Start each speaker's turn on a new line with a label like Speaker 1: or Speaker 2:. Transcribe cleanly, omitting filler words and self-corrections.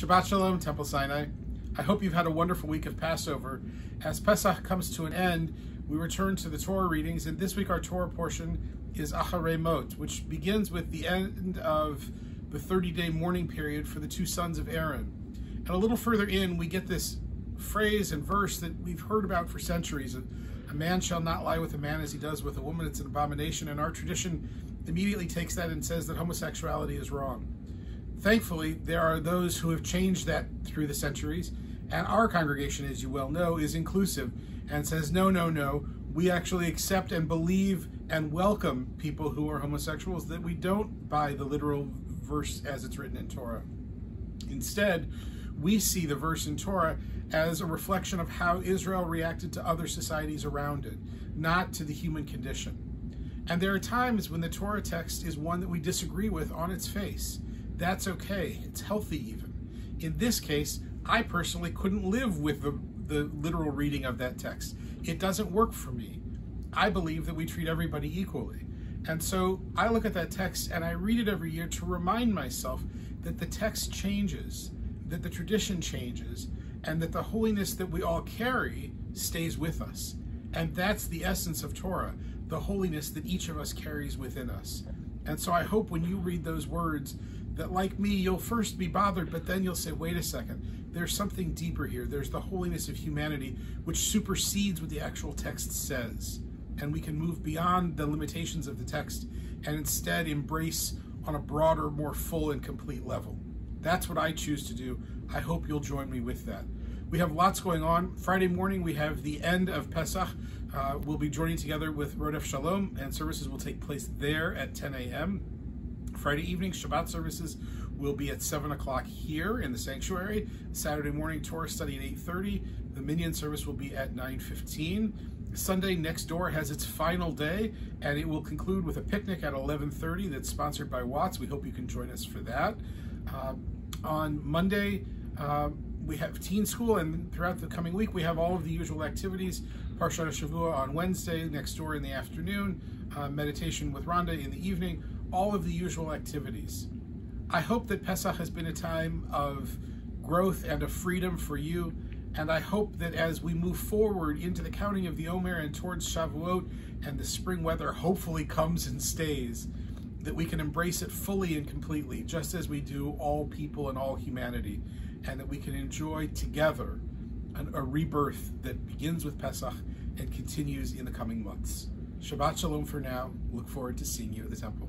Speaker 1: Shabbat Shalom, Temple Sinai. I hope you've had a wonderful week of Passover. As Pesach comes to an end, we return to the Torah readings, and this week our Torah portion is Acharei Mot, which begins with the end of the 30-day mourning period for the two sons of Aaron. And a little further in, we get this phrase and verse that we've heard about for centuries. A man shall not lie with a man as he does with a woman. It's an abomination, and our tradition immediately takes that and says that homosexuality is wrong. Thankfully, there are those who have changed that through the centuries, and our congregation, as you well know, is inclusive and says, no, no, no, we actually accept and believe and welcome people who are homosexuals, that we don't buy the literal verse as it's written in Torah. Instead, we see the verse in Torah as a reflection of how Israel reacted to other societies around it, not to the human condition. And there are times when the Torah text is one that we disagree with on its face. That's okay. It's healthy even. In this case, I personally couldn't live with the literal reading of that text. It doesn't work for me. I believe that we treat everybody equally. And so I look at that text and I read it every year to remind myself that the text changes, that the tradition changes, and that the holiness that we all carry stays with us. And that's the essence of Torah, the holiness that each of us carries within us. And so I hope when you read those words that, like me, you'll first be bothered, but then you'll say, wait a second, there's something deeper here. There's the holiness of humanity, which supersedes what the actual text says. And we can move beyond the limitations of the text and instead embrace on a broader, more full and complete level. That's what I choose to do. I hope you'll join me with that. We have lots going on. Friday morning, we have the end of Pesach. We'll be joining together with Rodef Shalom, and services will take place there at 10 a.m. Friday evening, Shabbat services will be at 7 o'clock here in the sanctuary. Saturday morning, Torah study at 8:30. The Minyan service will be at 9:15. Sunday next door has its final day, and it will conclude with a picnic at 11:30 that's sponsored by Watts. We hope you can join us for that. On Monday, we have teen school, and throughout the coming week, we have all of the usual activities. Parshat Shavua on Wednesday, next door in the afternoon, meditation with Rhonda in the evening, all of the usual activities. I hope that Pesach has been a time of growth and of freedom for you, and I hope that as we move forward into the counting of the Omer and towards Shavuot, and the spring weather hopefully comes and stays, that we can embrace it fully and completely, just as we do all people and all humanity, and that we can enjoy together a rebirth that begins with Pesach and continues in the coming months. Shabbat Shalom for now. Look forward to seeing you at the temple.